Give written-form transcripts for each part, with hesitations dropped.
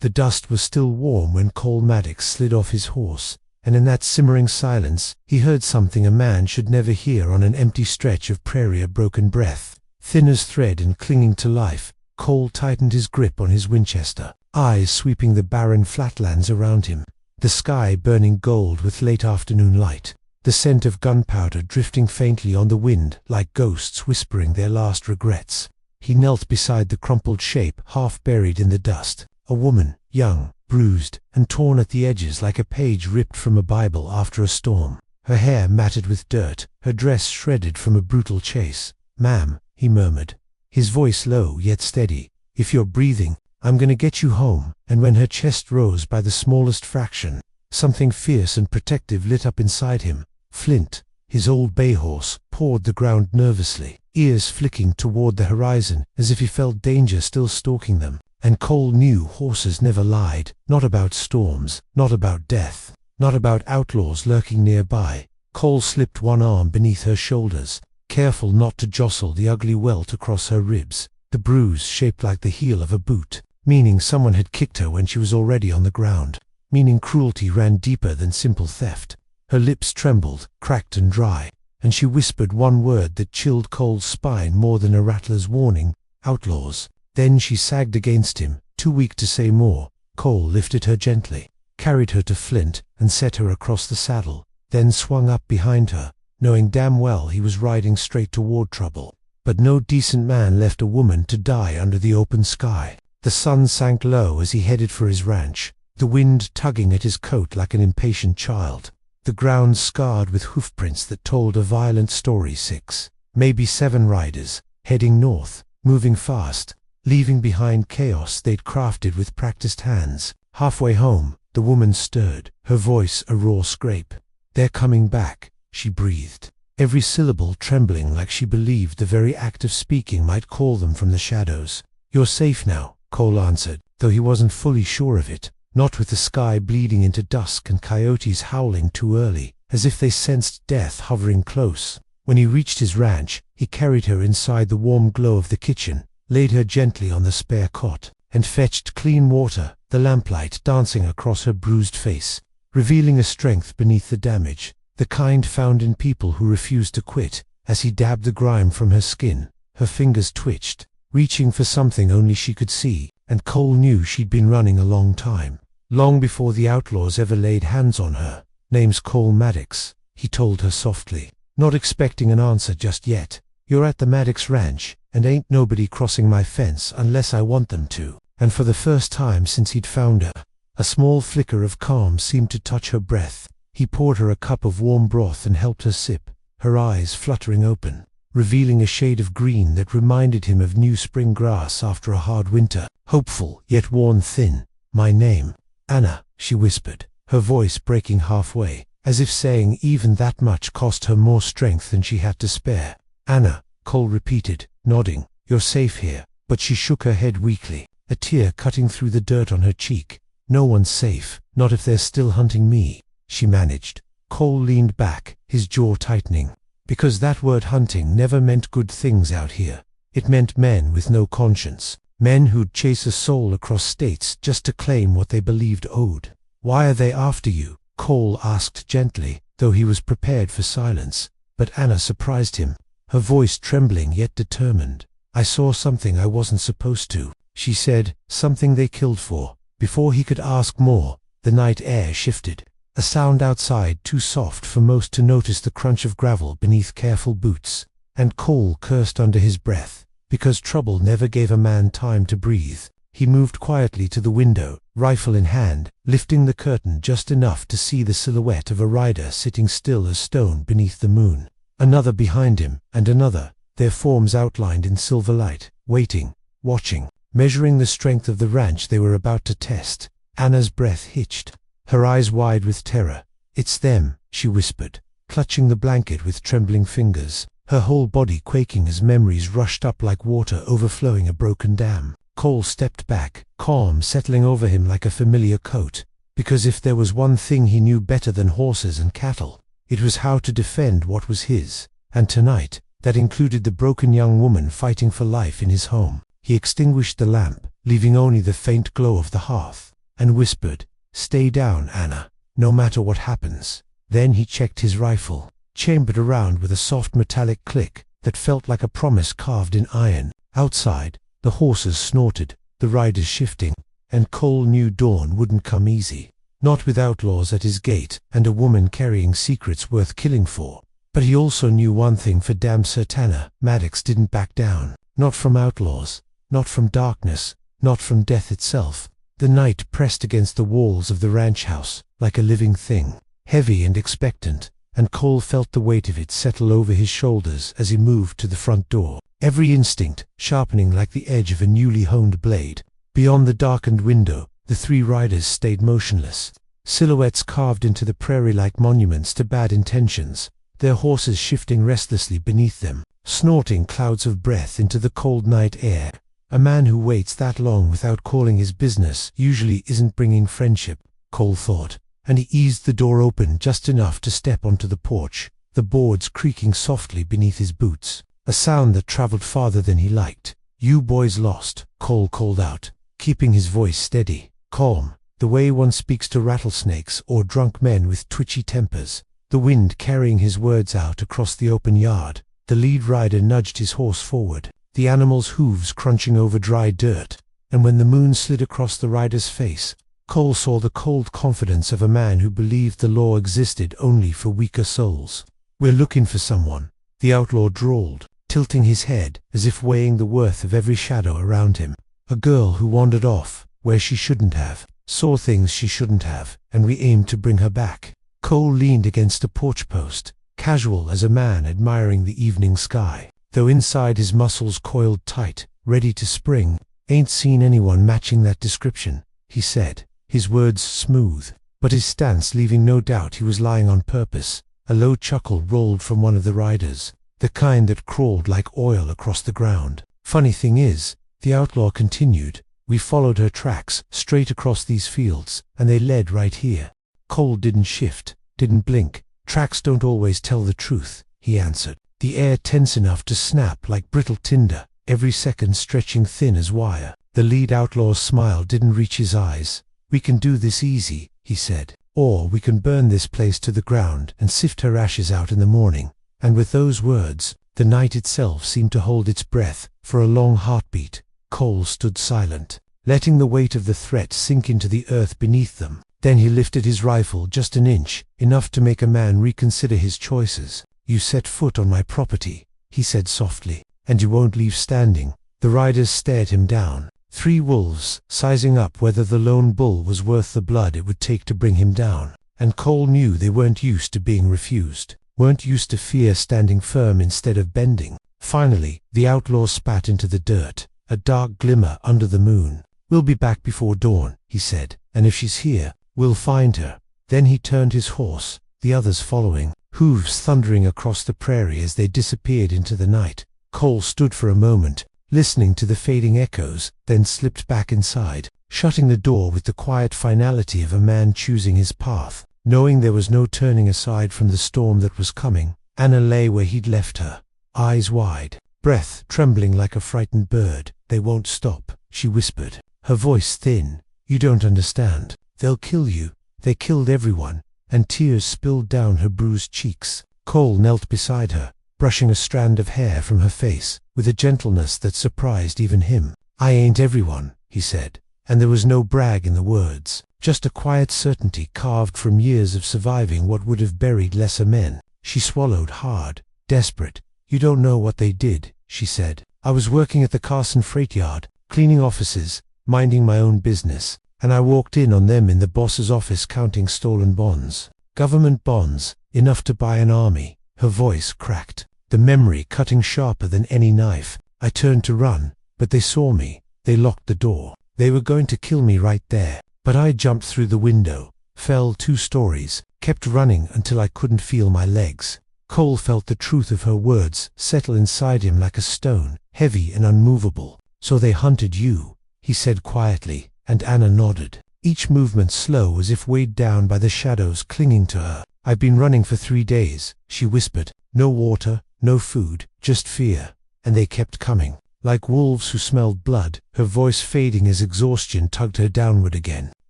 The dust was still warm when Cole Maddox slid off his horse, and in that simmering silence he heard something a man should never hear on an empty stretch of prairie: a broken breath. Thin as thread and clinging to life, Cole tightened his grip on his Winchester, eyes sweeping the barren flatlands around him, the sky burning gold with late afternoon light, the scent of gunpowder drifting faintly on the wind like ghosts whispering their last regrets. He knelt beside the crumpled shape half buried in the dust, a woman, young, bruised, and torn at the edges like a page ripped from a Bible after a storm, her hair matted with dirt, her dress shredded from a brutal chase. "Ma'am," he murmured, his voice low yet steady, "if you're breathing, I'm gonna get you home." And when her chest rose by the smallest fraction, something fierce and protective lit up inside him. Flint, his old bay horse, pawed the ground nervously, ears flicking toward the horizon as if he felt danger still stalking them. And Cole knew horses never lied, not about storms, not about death, not about outlaws lurking nearby. Cole slipped one arm beneath her shoulders, careful not to jostle the ugly welt across her ribs, the bruise shaped like the heel of a boot, meaning someone had kicked her when she was already on the ground, meaning cruelty ran deeper than simple theft. Her lips trembled, cracked and dry, and she whispered one word that chilled Cole's spine more than a rattler's warning: "Outlaws." Then she sagged against him, too weak to say more. Cole lifted her gently, carried her to Flint, and set her across the saddle, then swung up behind her, knowing damn well he was riding straight toward trouble. But no decent man left a woman to die under the open sky. The sun sank low as he headed for his ranch, the wind tugging at his coat like an impatient child, the ground scarred with hoofprints that told a violent story. 6, maybe 7 riders, heading north, moving fast, leaving behind chaos they'd crafted with practiced hands. Halfway home, the woman stirred, her voice a raw scrape. "They're coming back," she breathed, every syllable trembling like she believed the very act of speaking might call them from the shadows. "You're safe now," Cole answered, though he wasn't fully sure of it, not with the sky bleeding into dusk and coyotes howling too early, as if they sensed death hovering close. When he reached his ranch, he carried her inside the warm glow of the kitchen, laid her gently on the spare cot, and fetched clean water, the lamplight dancing across her bruised face, revealing a strength beneath the damage, the kind found in people who refuse to quit. As he dabbed the grime from her skin, her fingers twitched, reaching for something only she could see, and Cole knew she'd been running a long time, long before the outlaws ever laid hands on her. "Name's Cole Maddox," he told her softly, not expecting an answer just yet. "You're at the Maddox Ranch, and ain't nobody crossing my fence unless I want them to." And for the first time since he'd found her, a small flicker of calm seemed to touch her breath. He poured her a cup of warm broth and helped her sip, her eyes fluttering open, revealing a shade of green that reminded him of new spring grass after a hard winter, hopeful yet worn thin. "My name, Anna," she whispered, her voice breaking halfway, as if saying even that much cost her more strength than she had to spare. "Anna," Cole repeated, nodding. "You're safe here." But she shook her head weakly, a tear cutting through the dirt on her cheek. "No one's safe, not if they're still hunting me," she managed. Cole leaned back, his jaw tightening, because that word hunting never meant good things out here. It meant men with no conscience, men who'd chase a soul across states just to claim what they believed owed. "Why are they after you?" Cole asked gently, though he was prepared for silence. But Anna surprised him, her voice trembling yet determined. "I saw something I wasn't supposed to," she said, "something they killed for." Before he could ask more, the night air shifted, a sound outside too soft for most to notice the crunch of gravel beneath careful boots, and Cole cursed under his breath, because trouble never gave a man time to breathe. He moved quietly to the window, rifle in hand, lifting the curtain just enough to see the silhouette of a rider sitting still as stone beneath the moon. Another behind him, and another, their forms outlined in silver light, waiting, watching, measuring the strength of the ranch they were about to test. Anna's breath hitched, her eyes wide with terror. "It's them," she whispered, clutching the blanket with trembling fingers, her whole body quaking as memories rushed up like water overflowing a broken dam. Cole stepped back, calm settling over him like a familiar coat, because if there was one thing he knew better than horses and cattle, it was how to defend what was his, and tonight, that included the broken young woman fighting for life in his home. He extinguished the lamp, leaving only the faint glow of the hearth, and whispered, "Stay down, Anna, no matter what happens." Then he checked his rifle, chambered around with a soft metallic click that felt like a promise carved in iron. Outside, the horses snorted, the riders shifting, and Cole knew dawn wouldn't come easy. Not with outlaws at his gate and a woman carrying secrets worth killing for. But he also knew one thing for damn certain: Maddox didn't back down. Not from outlaws, not from darkness, not from death itself. The night pressed against the walls of the ranch house like a living thing, heavy and expectant, and Cole felt the weight of it settle over his shoulders as he moved to the front door, every instinct sharpening like the edge of a newly honed blade. Beyond the darkened window, the three riders stayed motionless, silhouettes carved into the prairie like monuments to bad intentions, their horses shifting restlessly beneath them, snorting clouds of breath into the cold night air. A man who waits that long without calling his business usually isn't bringing friendship, Cole thought, and he eased the door open just enough to step onto the porch, the boards creaking softly beneath his boots, a sound that traveled farther than he liked. "You boys lost," Cole called out, keeping his voice steady, calm, the way one speaks to rattlesnakes or drunk men with twitchy tempers. The wind carrying his words out across the open yard, the lead rider nudged his horse forward, the animal's hooves crunching over dry dirt, and when the moon slid across the rider's face, Cole saw the cold confidence of a man who believed the law existed only for weaker souls. "We're looking for someone," the outlaw drawled, tilting his head as if weighing the worth of every shadow around him. "A girl who wandered off where she shouldn't have, saw things she shouldn't have, and we aimed to bring her back." Cole leaned against a porch post, casual as a man admiring the evening sky, though inside his muscles coiled tight, ready to spring. "Ain't seen anyone matching that description," he said, his words smooth, but his stance leaving no doubt he was lying on purpose. A low chuckle rolled from one of the riders, the kind that crawled like oil across the ground. "Funny thing is," the outlaw continued, "we followed her tracks straight across these fields, and they led right here." Cole didn't shift, didn't blink. "Tracks don't always tell the truth," he answered, the air tense enough to snap like brittle tinder, every second stretching thin as wire. The lead outlaw's smile didn't reach his eyes. "We can do this easy," he said, "or we can burn this place to the ground and sift her ashes out in the morning." And with those words, the night itself seemed to hold its breath for a long heartbeat. Cole stood silent, letting the weight of the threat sink into the earth beneath them. Then he lifted his rifle just an inch, enough to make a man reconsider his choices. "You set foot on my property," he said softly, "and you won't leave standing." The riders stared him down. Three wolves, sizing up whether the lone bull was worth the blood it would take to bring him down. And Cole knew they weren't used to being refused, weren't used to fear standing firm instead of bending. Finally, the outlaw spat into the dirt, a dark glimmer under the moon. "We'll be back before dawn," he said, "and if she's here, we'll find her." Then he turned his horse, the others following, hooves thundering across the prairie as they disappeared into the night. Cole stood for a moment, listening to the fading echoes, then slipped back inside, shutting the door with the quiet finality of a man choosing his path. Knowing there was no turning aside from the storm that was coming, Anna lay where he'd left her, eyes wide, breath trembling like a frightened bird. "They won't stop," she whispered, her voice thin. "You don't understand. They'll kill you. They killed everyone," and tears spilled down her bruised cheeks. Cole knelt beside her, brushing a strand of hair from her face, with a gentleness that surprised even him. "I ain't everyone," he said, and there was no brag in the words, just a quiet certainty carved from years of surviving what would have buried lesser men. She swallowed hard, desperate. "You don't know what they did," she said. "I was working at the Carson freight yard, cleaning offices, minding my own business, and I walked in on them in the boss's office counting stolen bonds. Government bonds, enough to buy an army." Her voice cracked, the memory cutting sharper than any knife. "I turned to run, but they saw me. They locked the door. They were going to kill me right there. But I jumped through the window, fell 2 stories, kept running until I couldn't feel my legs." Cole felt the truth of her words settle inside him like a stone, heavy and unmovable. "So they hunted you," he said quietly, and Anna nodded, each movement slow as if weighed down by the shadows clinging to her. "I've been running for 3 days," she whispered. "No water, no food, just fear. And they kept coming. like wolves who smelled blood, her voice fading as exhaustion tugged her downward again.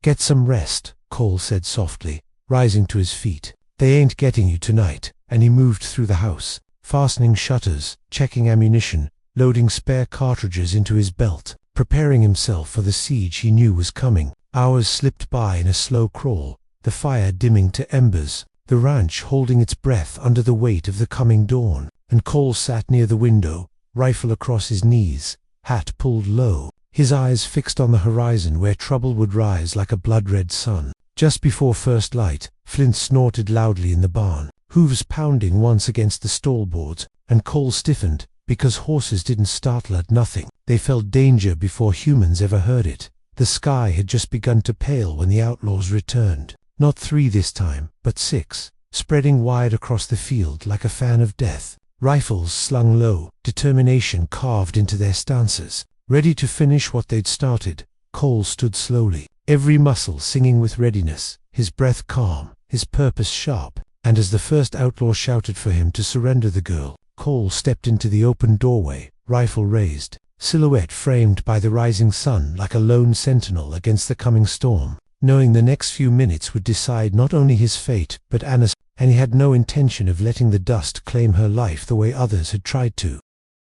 "Get some rest," Cole said softly, rising to his feet. "They ain't getting you tonight," and he moved through the house, fastening shutters, checking ammunition, loading spare cartridges into his belt, preparing himself for the siege he knew was coming. Hours slipped by in a slow crawl, the fire dimming to embers, the ranch holding its breath under the weight of the coming dawn, and Cole sat near the window, rifle across his knees, hat pulled low, his eyes fixed on the horizon where trouble would rise like a blood-red sun. Just before first light, Flint snorted loudly in the barn, hooves pounding once against the stall boards, and Cole stiffened, because horses didn't startle at nothing. They felt danger before humans ever heard it. The sky had just begun to pale when the outlaws returned. Not 3 this time, but 6, spreading wide across the field like a fan of death. Rifles slung low, determination carved into their stances. Ready to finish what they'd started, Cole stood slowly, every muscle singing with readiness, his breath calm, his purpose sharp. And as the first outlaw shouted for him to surrender the girl, Cole stepped into the open doorway, rifle raised, silhouette framed by the rising sun like a lone sentinel against the coming storm, knowing the next few minutes would decide not only his fate but Anna's, and he had no intention of letting the dust claim her life the way others had tried to.